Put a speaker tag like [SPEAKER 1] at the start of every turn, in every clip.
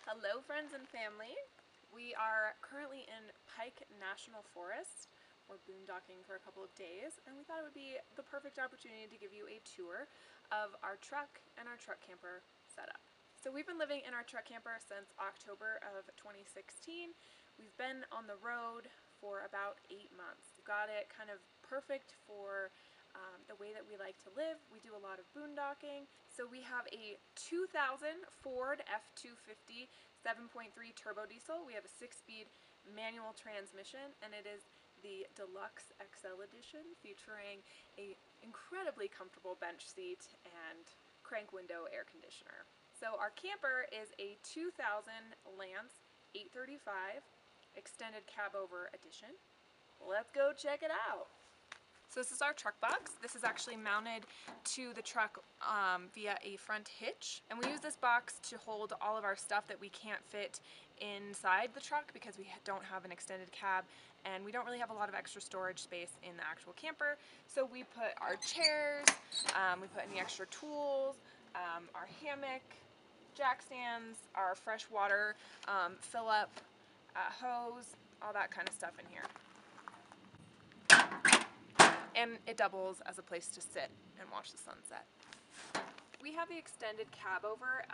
[SPEAKER 1] Hello friends and family. We are currently in Pike National Forest. We're boondocking for a couple of days and we thought it would be the perfect opportunity to give you a tour of our truck and our truck camper setup. So we've been living in our truck camper since October of 2016. We've been on the road for about 8 months. We've got it kind of perfect for the way that we like to live. We do a lot of boondocking. So we have a 2000 Ford F250 7.3 turbo diesel. We have a 6-speed manual transmission, and it is the Deluxe XL edition, featuring a incredibly comfortable bench seat and crank window air conditioner. So our camper is a 2000 Lance 835 extended cab over edition. Let's go check it out. So this is our truck box. This is actually mounted to the truck via a front hitch. And we use this box to hold all of our stuff that we can't fit inside the truck because we don't have an extended cab and we don't really have a lot of extra storage space in the actual camper. So we put our chairs, we put any extra tools, our hammock, jack stands, our fresh water fill up hose, all that kind of stuff in here. And it doubles as a place to sit and watch the sunset. We have the extended cab over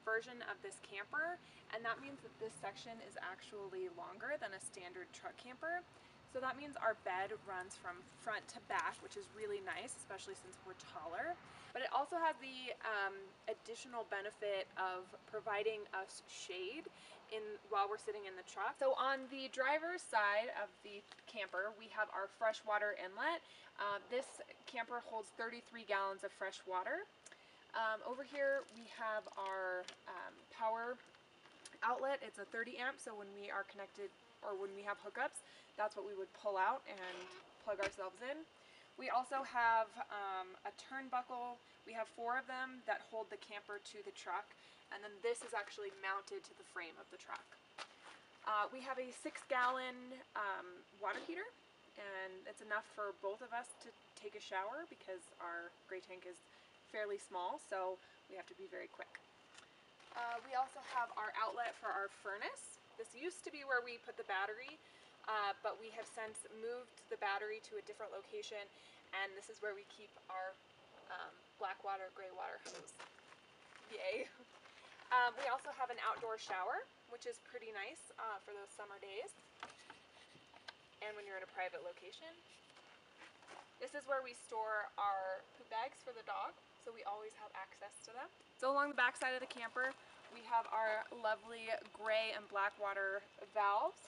[SPEAKER 1] version of this camper, and that means that this section is actually longer than a standard truck camper. So that means our bed runs from front to back, which is really nice, especially since we're taller. But it also has the additional benefit of providing us shade while we're sitting in the truck. So on the driver's side of the camper, we have our freshwater inlet. This camper holds 33 gallons of fresh water. Over here we have our power outlet. It's a 30 amp, so when we are connected or when we have hookups, that's what we would pull out and plug ourselves in. We also have a turnbuckle. We have 4 of them that hold the camper to the truck, and then this is actually mounted to the frame of the truck. We have a 6-gallon water heater, and it's enough for both of us to take a shower because our gray tank is fairly small, so we have to be very quick. We also have our outlet for our furnace. This used to be where we put the battery, but we have since moved the battery to a different location, and this is where we keep our black water, gray water hose. Yay! We also have an outdoor shower, which is pretty nice for those summer days, and when you're in a private location. This is where we store our poop bags for the dog, so we always have access to them. So along the back side of the camper, we have our lovely gray and black water valves.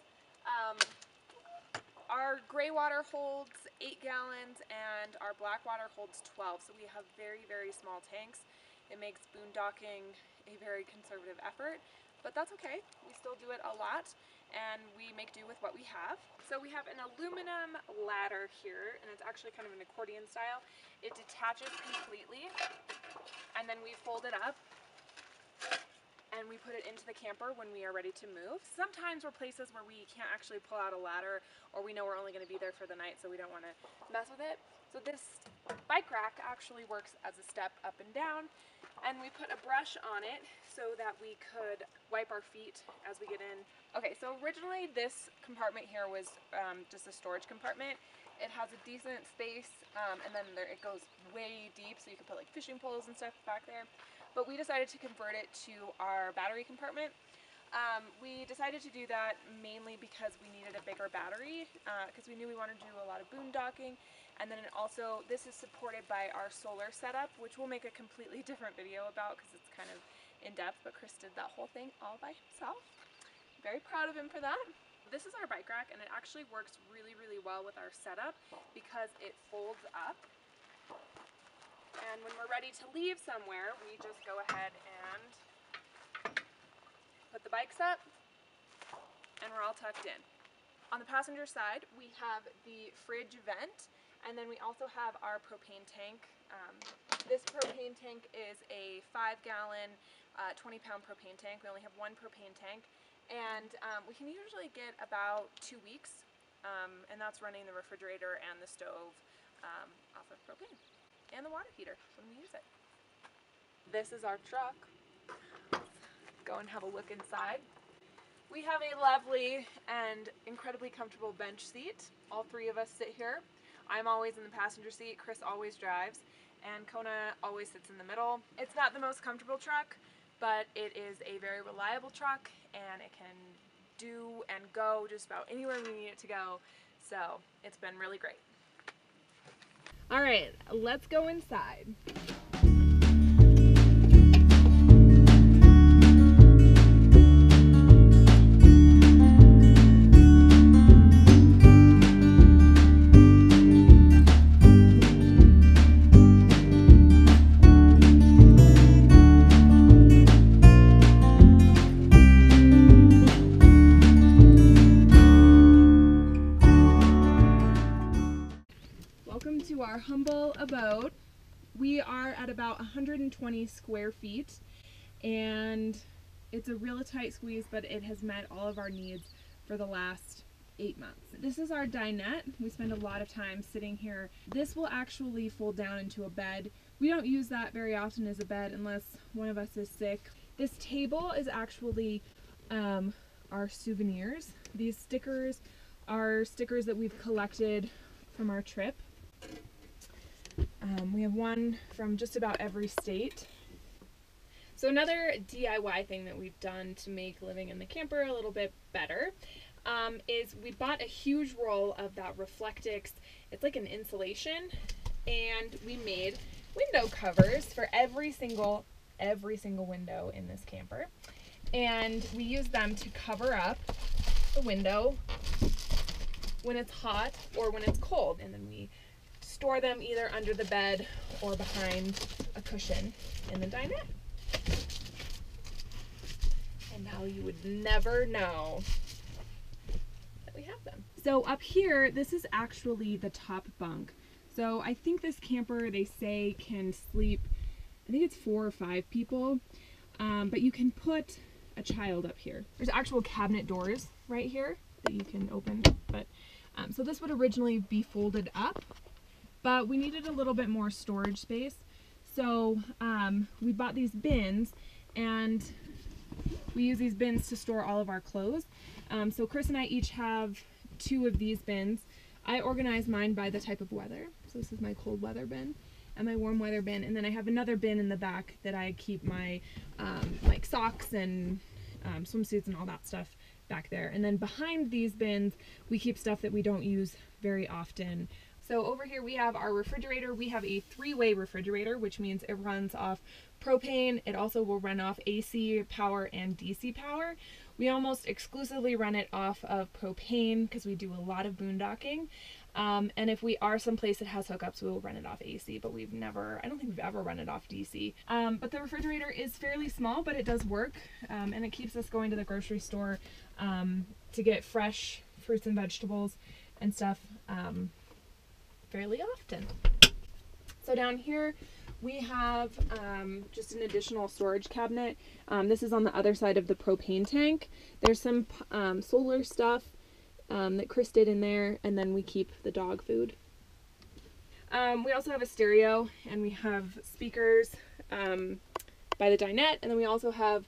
[SPEAKER 1] Our gray water holds 8 gallons and our black water holds 12, so we have very, very small tanks. It makes boondocking a very conservative effort, but that's okay. We still do it a lot, and we make do with what we have. So we have an aluminum ladder here, and it's actually kind of an accordion style. It detaches completely, and then we fold it up, and we put it into the camper when we are ready to move. Sometimes we're places where we can't actually pull out a ladder, or we know we're only going to be there for the night, so we don't want to mess with it. So this bike rack actually works as a step up and down, and we put a brush on it so that we could wipe our feet as we get in. Okay, so originally this compartment here was just a storage compartment. It has a decent space, and then it goes way deep, so you can put like fishing poles and stuff back there. But we decided to convert it to our battery compartment. We decided to do that mainly because we needed a bigger battery, because we knew we wanted to do a lot of boondocking. And then also, this is supported by our solar setup, which we'll make a completely different video about because it's kind of in-depth, but Chris did that whole thing all by himself. Very proud of him for that. This is our bike rack, and it actually works really, really well with our setup because it folds up. And when we're ready to leave somewhere, we just go ahead and put the bikes up, and we're all tucked in. On the passenger side, we have the fridge vent, and then we also have our propane tank. This propane tank is a 5-gallon, 20-pound propane tank. We only have one propane tank, and we can usually get about 2 weeks, and that's running the refrigerator and the stove off of propane, and the water heater when we use it. This is our truck. go and have a look inside. We have a lovely and incredibly comfortable bench seat. All three of us sit here. I'm always in the passenger seat, Chris always drives, and Kona always sits in the middle. It's not the most comfortable truck, but it is a very reliable truck, and it can do and go just about anywhere we need it to go. So it's been really great. All right, let's go inside. Welcome to our humble abode. We are at about 120 square feet, and it's a real tight squeeze, but it has met all of our needs for the last 8 months. This is our dinette. We spend a lot of time sitting here. This will actually fold down into a bed. We don't use that very often as a bed unless one of us is sick. This table is actually our souvenirs. These stickers are stickers that we've collected from our trip. We have one from just about every state. So another DIY thing that we've done to make living in the camper a little bit better is we bought a huge roll of that Reflectix. It's like an insulation, and we made window covers for every single window in this camper. And we use them to cover up the window when it's hot or when it's cold, and then we store them either under the bed or behind a cushion in the dinette. And now you would never know that we have them. So up here, this is actually the top bunk. So I think this camper, they say, can sleep, I think it's 4 or 5 people, but you can put a child up here. There's actual cabinet doors right here that you can open, but so this would originally be folded up, but we needed a little bit more storage space. So we bought these bins, and we use these bins to store all of our clothes. So Chris and I each have 2 of these bins. I organize mine by the type of weather. So this is my cold weather bin and my warm weather bin. And then I have another bin in the back that I keep my like socks and swimsuits and all that stuff back there. And then behind these bins, we keep stuff that we don't use very often. So over here we have our refrigerator. We have a 3-way refrigerator, which means it runs off propane. It also will run off AC power and DC power. We almost exclusively run it off of propane because we do a lot of boondocking. And if we are someplace that has hookups, we will run it off AC, but I don't think we've ever run it off DC. But the refrigerator is fairly small, but it does work. And it keeps us going to the grocery store to get fresh fruits and vegetables and stuff fairly often. So down here we have just an additional storage cabinet. This is on the other side of the propane tank. There's some solar stuff that Chris did in there, and then we keep the dog food. We also have a stereo, and we have speakers by the dinette, and then we also have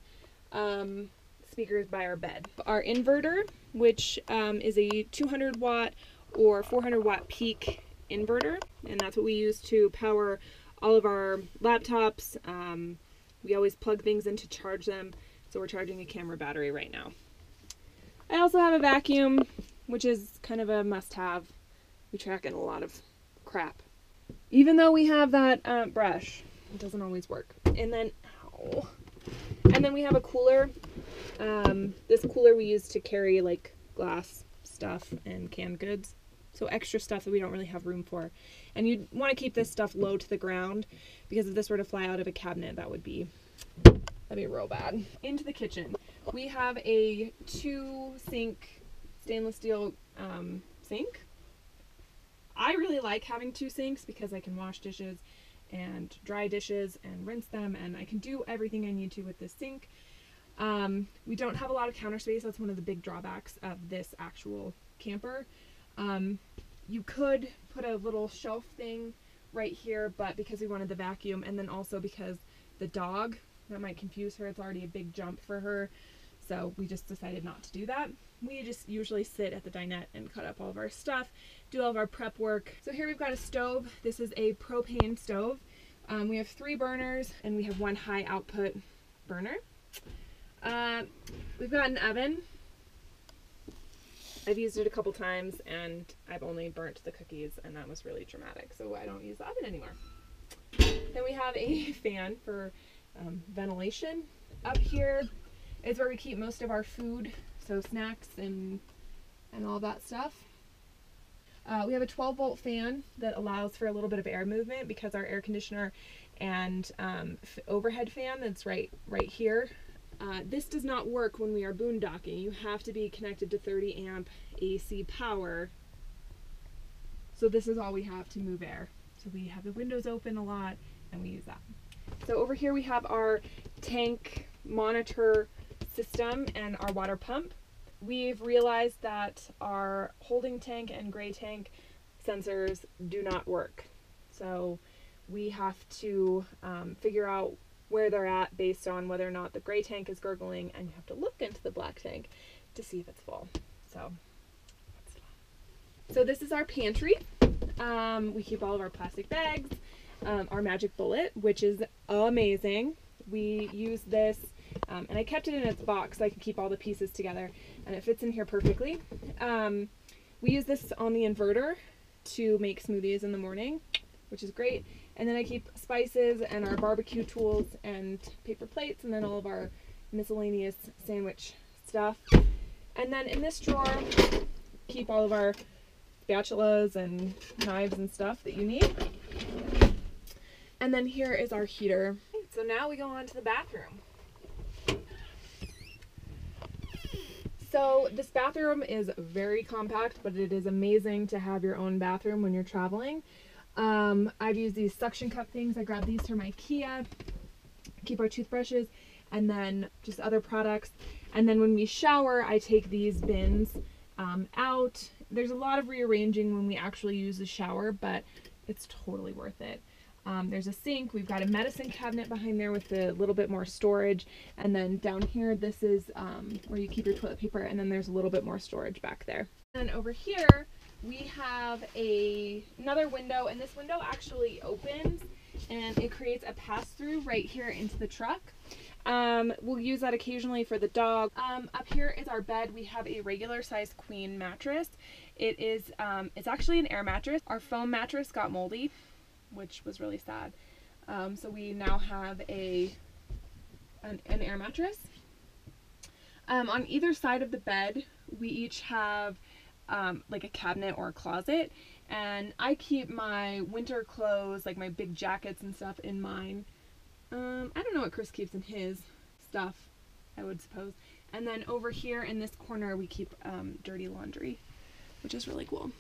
[SPEAKER 1] speakers by our bed. Our inverter, which is a 200 watt or 400 watt peak inverter, and that's what we use to power all of our laptops. We always plug things in to charge them, so we're charging a camera battery right now. I also have a vacuum, which is kind of a must-have. We track in a lot of crap. Even though we have that brush, it doesn't always work. And then we have a cooler. This cooler we use to carry like glass stuff and canned goods. So extra stuff that we don't really have room for. And you'd want to keep this stuff low to the ground, because if this were to fly out of a cabinet, that'd be real bad. Into the kitchen. We have a 2-sink stainless steel sink. I really like having 2 sinks because I can wash dishes and dry dishes and rinse them, and I can do everything I need to with this sink. We don't have a lot of counter space. That's one of the big drawbacks of this actual camper. You could put a little shelf thing right here, but because we wanted the vacuum, and then also because the dog That might confuse her. It's already a big jump for her. So we just decided not to do that. We just usually sit at the dinette and cut up all of our stuff, do all of our prep work. So here we've got a stove. This is a propane stove. We have 3 burners and we have 1 high output burner. We've got an oven. I've used it a couple times and I've only burnt the cookies, and that was really dramatic, so I don't use the oven anymore. Then we have a fan for ventilation. Up here is where we keep most of our food, so snacks and all that stuff. We have a 12-volt fan that allows for a little bit of air movement because our air conditioner and overhead fan that's right here. This does not work when we are boondocking. You have to be connected to 30 amp AC power. So this is all we have to move air. So we have the windows open a lot and we use that. So over here we have our tank monitor system and our water pump. We've realized that our holding tank and gray tank sensors do not work. So we have to figure out where they're at based on whether or not the gray tank is gurgling, and you have to look into the black tank to see if it's full. So that's fun. So this is our pantry. We keep all of our plastic bags, our magic bullet, which is amazing. We use this, and I kept it in its box so I could keep all the pieces together, and it fits in here perfectly. We use this on the inverter to make smoothies in the morning, which is great. And then I keep spices and our barbecue tools and paper plates, and then all of our miscellaneous sandwich stuff. And then in this drawer, keep all of our spatulas and knives and stuff that you need. And then here is our heater. So now we go on to the bathroom. So this bathroom is very compact, but it is amazing to have your own bathroom when you're traveling. I've used these suction cup things. I grabbed these from IKEA. Keep our toothbrushes and then just other products. And then when we shower, I take these bins out. There's a lot of rearranging when we actually use the shower, but it's totally worth it. There's a sink. We've got a medicine cabinet behind there with a little bit more storage. And then down here, this is where you keep your toilet paper. And then there's a little bit more storage back there. And over here, we have another window, and this window actually opens and it creates a pass-through right here into the truck. We'll use that occasionally for the dog. Up here is our bed. We have a regular size queen mattress. It's actually an air mattress. Our foam mattress got moldy, which was really sad. So we now have an air mattress. On either side of the bed, we each have like a cabinet or a closet, and I keep my winter clothes, like my big jackets and stuff, in mine. I don't know what Chris keeps in his stuff, I would suppose. And then over here in this corner we keep dirty laundry, which is really cool.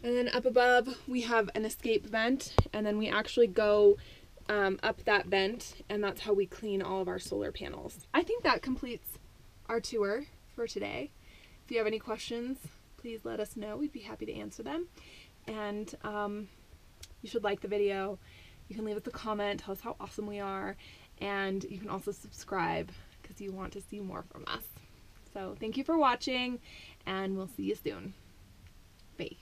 [SPEAKER 1] And then up above we have an escape vent, and then we actually go up that vent, and that's how we clean all of our solar panels. I think that completes our tour for today. If you have any questions, please let us know. We'd be happy to answer them. And you should like the video. You can leave us a comment, tell us how awesome we are, and you can also subscribe because you want to see more from us. So thank you for watching, and we'll see you soon. Bye.